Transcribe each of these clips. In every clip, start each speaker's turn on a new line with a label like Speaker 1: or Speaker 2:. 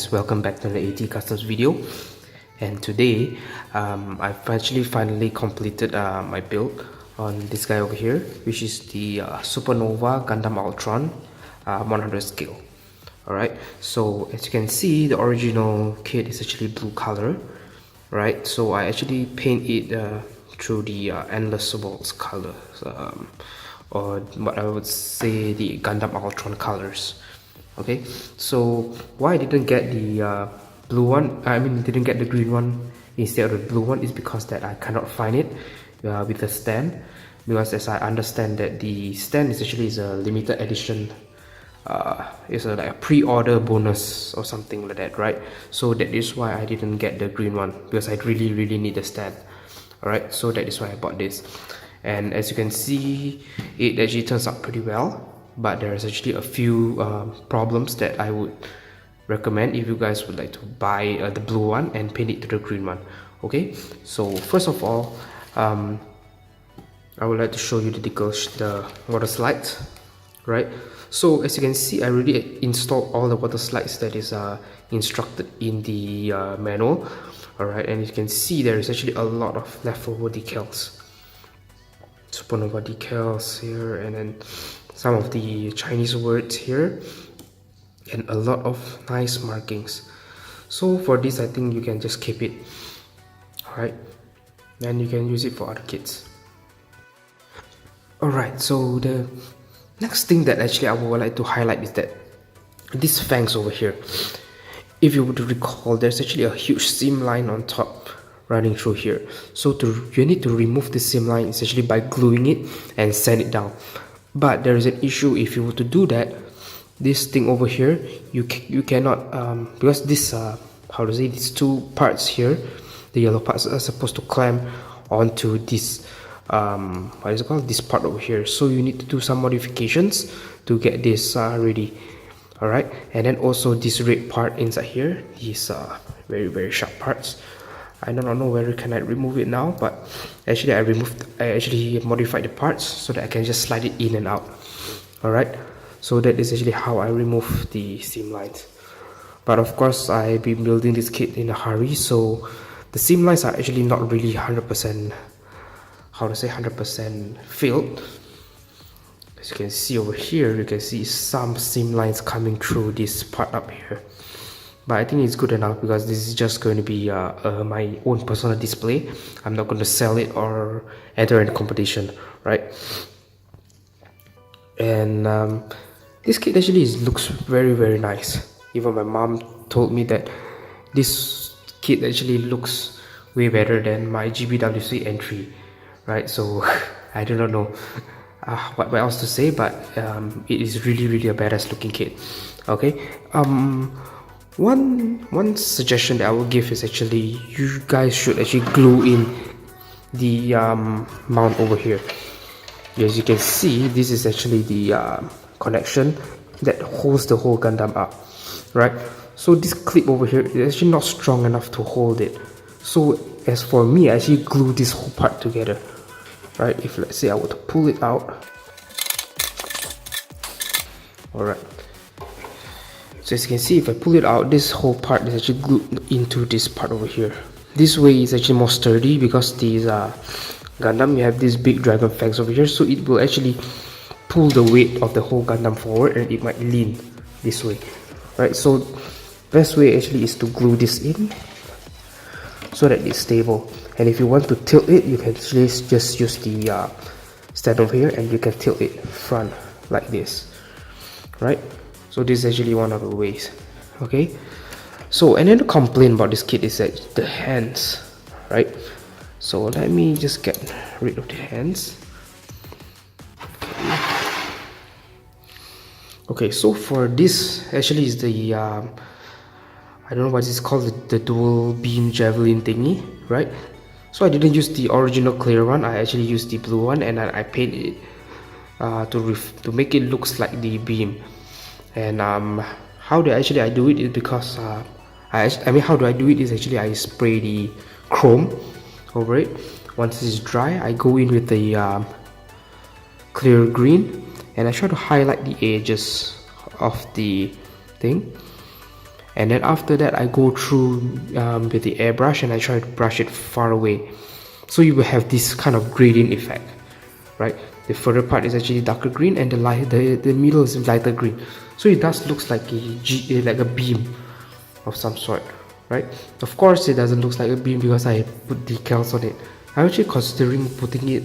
Speaker 1: guys, welcome back to the AT Customs video. And today I've actually finally completed my build on this guy over here, which is the Supernova Gundam Altron 100 scale. Alright, so as you can see, the original kit is actually blue color, right? So I actually paint it through the Endless Worlds color, or what I would say the Gundam Altron colors. Okay, so why I didn't get the blue one, didn't get the green one instead of the blue one, is because that I cannot find it with the stand, because as I understand that the stand is actually a limited edition, it's like a pre-order bonus or something like that, right? So that is why I didn't get the green one, because I really need the stand. Alright, so that is why I bought this. And as you can see, it actually turns out pretty well, but there's actually a few problems that I would recommend if you guys would like to buy the blue one and paint it to the green one. Okay, so first of all, I would like to show you the water slides, right? So as you can see, I already installed all the water slides that is instructed in the manual. Alright, and you can see there is actually a lot of leftover decals, Supernova decals here, and then some of the Chinese words here, and a lot of nice markings. So for this, I think you can just keep it. Alright, and you can use it for other kits. Alright, so the next thing that actually I would like to highlight is that these fangs over here, if you would recall, there's actually a huge seam line on top running through here. So you need to remove the seam line essentially by gluing it and sand it down. But there is an issue. If you were to do that, this thing over here, you cannot, because this these two parts here, the yellow parts, are supposed to clamp onto this what is it called, this part over here. So you need to do some modifications to get this ready. Alright, and then also this red part inside here, these very sharp parts, I do not know whether can I remove it now, but actually I actually modified the parts so that I can just slide it in and out. Alright, so that is actually how I remove the seam lines. But of course, I've been building this kit in a hurry, so the seam lines are actually not really 100%, how to say, 100% filled. As you can see over here, you can see some seam lines coming through this part up here. But I think it's good enough, because this is just going to be my own personal display. I'm not going to sell it or enter in a competition, right? And this kit actually looks very nice. Even my mom told me that this kit actually looks way better than my GBWC entry, right? So I do not know what else to say, but it is really a badass looking kit. Okay, one suggestion that I will give is actually you guys should actually glue in the mount over here. As you can see, this is actually the connection that holds the whole Gundam up, right? So this clip over here is actually not strong enough to hold it. So as for me, I actually glue this whole part together. Right, if let's say I were to pull it out, alright, so as you can see, if I pull it out, this whole part is actually glued into this part over here. This way is actually more sturdy, because these Gundam, you have these big dragon fangs over here, so it will actually pull the weight of the whole Gundam forward, and it might lean this way, right? So best way actually is to glue this in so that it's stable. And if you want to tilt it, you can actually just use the stand over here, and you can tilt it front like this, right? So this is actually one of the ways. Okay, so another complaint about this kit is that the hands, right? So let me just get rid of the hands. Okay, so for this actually is the I don't know what it's called, the dual beam javelin thingy, right? So I didn't use the original clear one, I actually used the blue one, and I painted it to make it looks like the beam. And how do I do it is because how do I do it is actually I spray the chrome over it. Once it's dry, I go in with the clear green, and I try to highlight the edges of the thing. and then after that I go through with the airbrush and I try to brush it far away, so you will have this kind of gradient effect, right? The further part is actually darker green and the middle is lighter green, so it does looks like a beam of some sort, right? Of course it doesn't look like a beam because I put decals on it. I'm actually considering putting it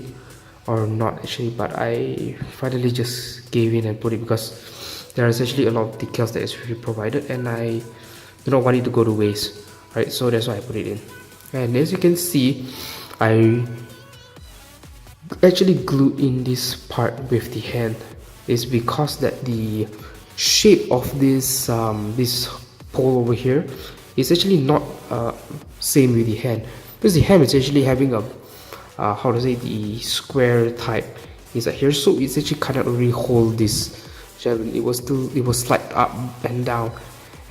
Speaker 1: or not actually, but I finally just gave in and put it because there is actually a lot of decals that is actually provided and I do not want it to go to waste, right? So that's why I put it in. And as you can see, I actually glued in this part with the hand. Is because that the shape of this this pole over here is actually not same with the hand, because the hand is actually having a how to say, the square type is here, so it's actually cannot really hold this. It was slide up and down,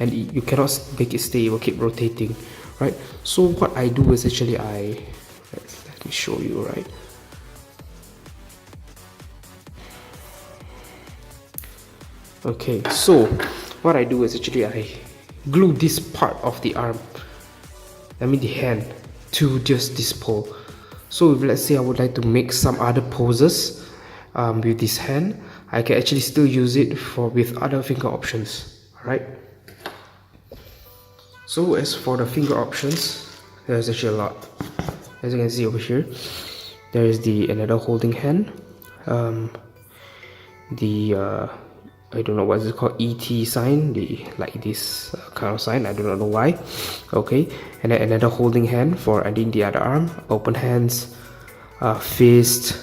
Speaker 1: and you cannot make it stay. It will keep rotating, right? So what I do is actually let me show you, right? Okay, so what I do is actually I glue this part of the arm, I mean the hand, to just this pole. So if let's say I would like to make some other poses with this hand, I can actually still use it with other finger options. Alright. So as for the finger options, there's actually a lot. As you can see over here, there is another holding hand, I don't know what it's called, ET sign, like this kind of sign, I do not know why. Okay, and then another holding hand for adding the other arm, open hands, fist,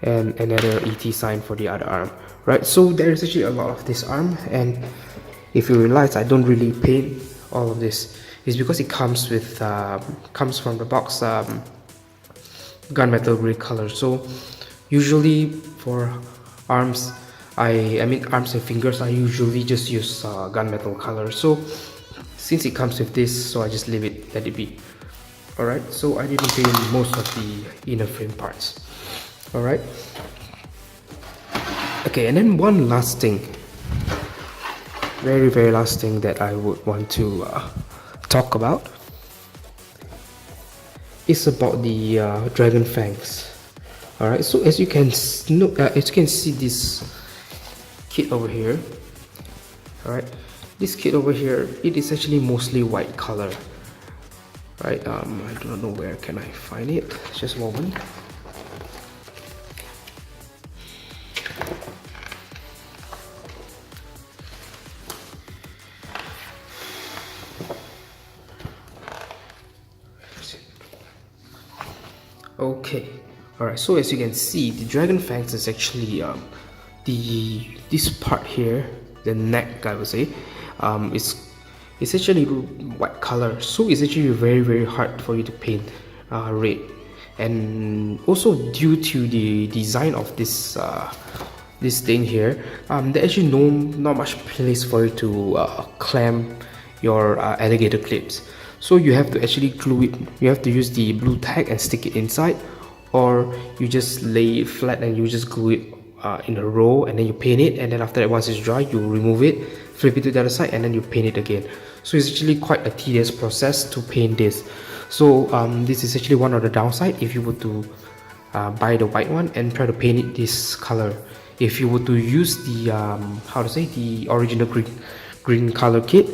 Speaker 1: and another ET sign for the other arm, right? So there is actually a lot of this arm, and if you realize I don't really paint all of this, is because it comes with comes from the box gunmetal gray color. So usually for arms, I mean arms and fingers, I usually just use gunmetal color. So since it comes with this, so I just let it be. Alright, so I didn't paint most of the inner frame parts. Alright. Okay, and then one last thing, very last thing that I would want to talk about is about the dragon fangs. Alright, so as you can see this kit over here, alright, this kit over here, it is actually mostly white color, right? I don't know where can I find it, just a moment. Okay, alright, so as you can see, the dragon fangs is actually this part here, the neck, I would say, it's actually white color, so it's actually very hard for you to paint red. And also due to the design of this this thing here, there's actually not much place for you to clamp your alligator clips. So you have to actually glue it. You have to use the blue tack and stick it inside, or you just lay it flat and you just glue it in a row, and then you paint it, and then after that, once it's dry, you remove it, flip it to the other side, and then you paint it again. So it's actually quite a tedious process to paint this. So this is actually one of the downside if you were to buy the white one and try to paint it this color. If you were to use the how to say, the original green color kit,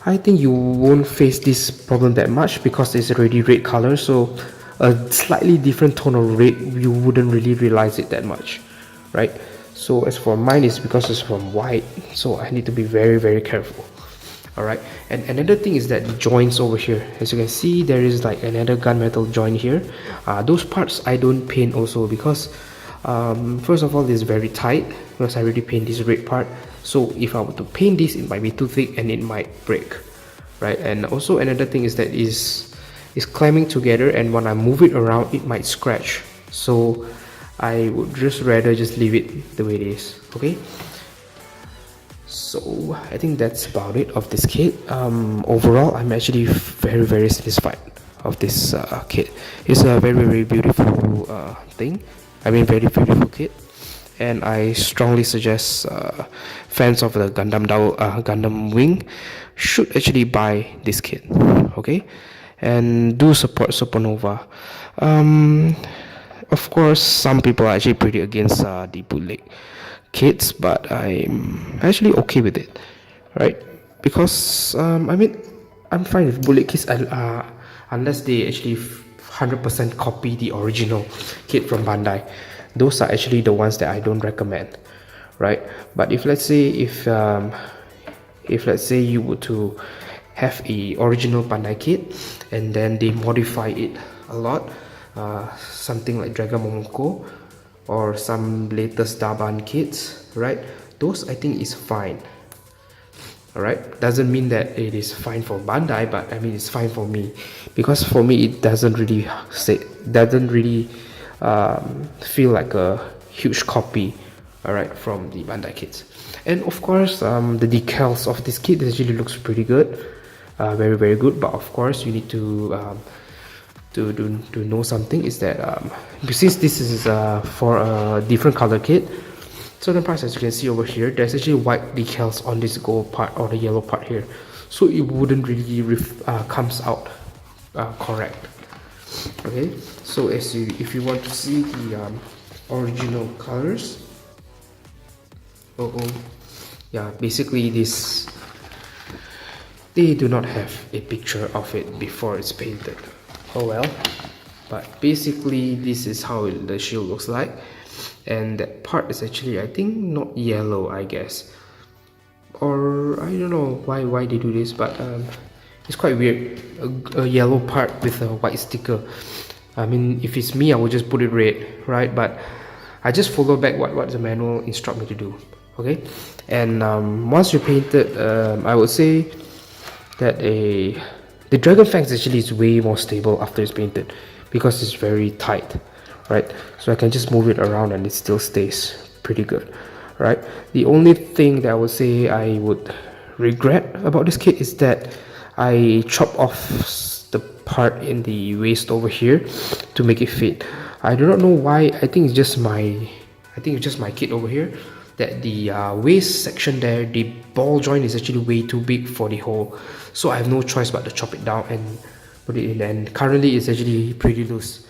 Speaker 1: I think you won't face this problem that much because it's already red color, so a slightly different tone of red, you wouldn't really realize it that much, right? So as for mine, it's because it's from white, so I need to be very careful. Alright, and another thing is that the joints over here, as you can see, there is like another gunmetal joint here. Those parts I don't paint also because first of all, it's very tight because I already paint this red part. So if I were to paint this, it might be too thick and it might break, right? And also another thing is that is climbing together, and when I move it around, it might scratch. So I would just rather just leave it the way it is. Okay. So I think that's about it of this kit. Overall, I'm actually very satisfied of this kit. It's a very beautiful thing. I mean, very beautiful kit. and I strongly suggest fans of the Gundam Wing should actually buy this kit, okay, and do support Supernova. Of course, some people are actually pretty against the bootleg kits, but I'm actually okay with it, right? Because I mean, I'm fine with bootleg kits unless they actually 100% copy the original kit from Bandai. Those are actually the ones that I don't recommend, right? But if let's say if let's say you were to have a original Bandai kit and then they modify it a lot, something like Dragon Momoko or some latest Daban kits, right? Those I think is fine. Alright, doesn't mean that it is fine for Bandai, but I mean it's fine for me, because for me it doesn't really feel like a huge copy, alright, from the Bandai kits. And of course, the decals of this kit actually looks pretty good, very good. But of course, you need to know something is that since this is for a different color kit, certain parts, as you can see over here, there's actually white decals on this gold part or the yellow part here, so it wouldn't really comes out correct. Okay, so if you want to see the original colors, yeah, basically this, they do not have a picture of it before it's painted. Oh well, but basically this is how the shield looks like, and that part is actually, I think, not yellow, I guess, or I don't know why they do this, but it's quite weird, a yellow part with a white sticker. I mean, if it's me, I would just put it red, right? But I just follow back what the manual instruct me to do. Okay, and once you paint it, I would say that the Dragon Fangs actually is way more stable after it's painted, because it's very tight, right? So I can just move it around and it still stays pretty good, right? The only thing that I would say I would regret about this kit is that I chop off the part in the waist over here to make it fit. I do not know why. I think it's just my kit over here, that the waist section there, the ball joint is actually way too big for the hole, so I have no choice but to chop it down and put it in, and currently it's actually pretty loose,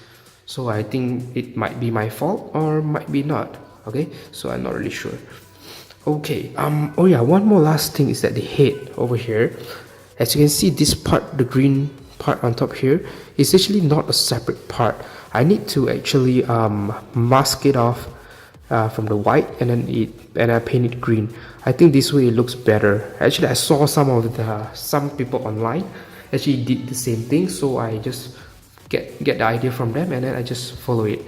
Speaker 1: so I think it might be my fault or might be not. Okay, so I'm not really sure. Okay, oh yeah, one more last thing is that the head over here, as you can see, this part, the green part on top here, is actually not a separate part. I need to actually mask it off from the white, and then I paint it green. I think this way it looks better. Actually, I saw some people online actually did the same thing, so I just get the idea from them and then I just follow it.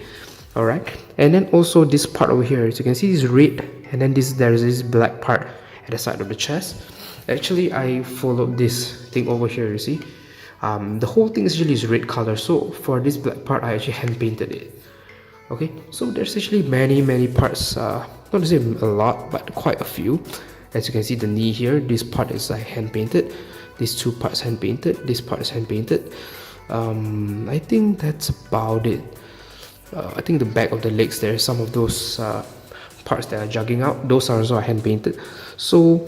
Speaker 1: Alright, and then also this part over here, as you can see, is red, and then there's this black part at the side of the chest. Actually, I followed this thing over here, you see. The whole thing actually is red color, so for this black part I actually hand painted it. Okay, so there's actually many parts, not to say a lot, but quite a few. As you can see, the knee here, this part is hand painted, these two parts hand painted, this part is hand painted. I think that's about it. I think the back of the legs, there are some of those parts that are jugging out, those are also hand painted. So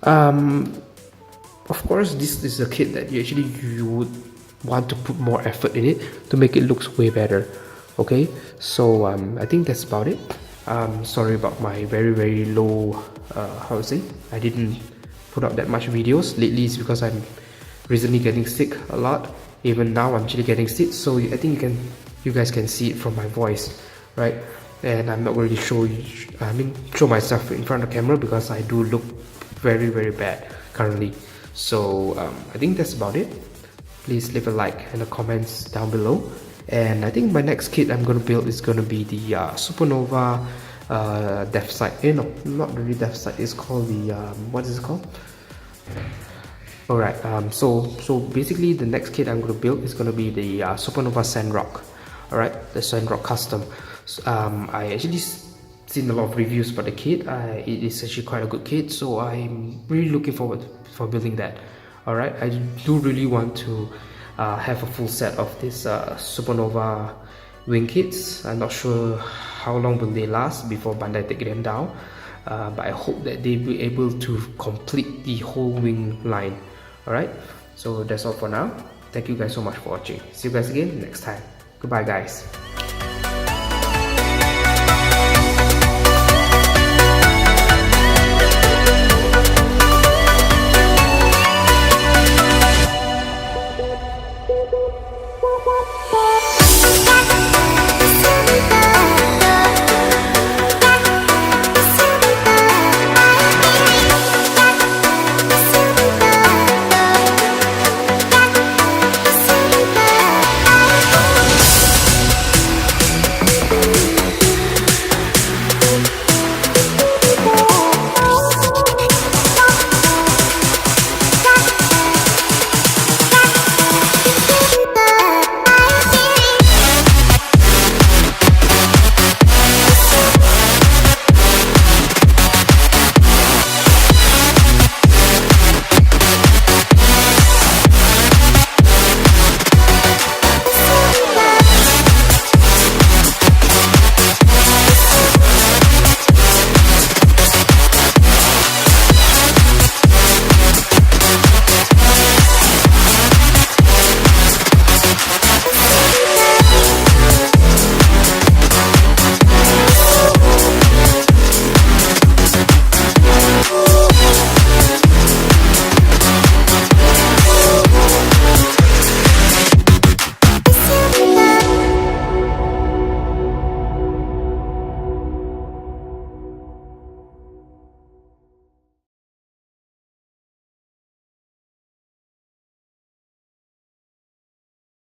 Speaker 1: of course, this is a kit that you would want to put more effort in it to make it look way better. Okay, so I think that's about it. Sorry about my very low, how to say, I didn't put out that much videos lately. It's because I'm recently getting sick a lot. Even now I'm actually getting sick, so I think you guys can see it from my voice, right? And I'm not going to show myself in front of the camera because I do look very bad currently. So I think that's about it. Please leave a like and the comments down below. And I think my next kit I'm going to build is going to be the Supernova Death Sight. No, not really Death Sight. It's called the what is it called? Alright, so basically the next kit I'm going to build is going to be the Supernova Sandrock. Alright, the Sandrock Custom. So, I actually seen a lot of reviews about the kit. It is actually quite a good kit, so I'm really looking forward for building that. Alright, I do really want to have a full set of this Supernova wing kits. I'm not sure how long will they last before Bandai take them down, but I hope that they'll be able to complete the whole wing line. Alright, so that's all for now. Thank you guys so much for watching. See you guys again next time. Goodbye guys.
Speaker 2: Bye.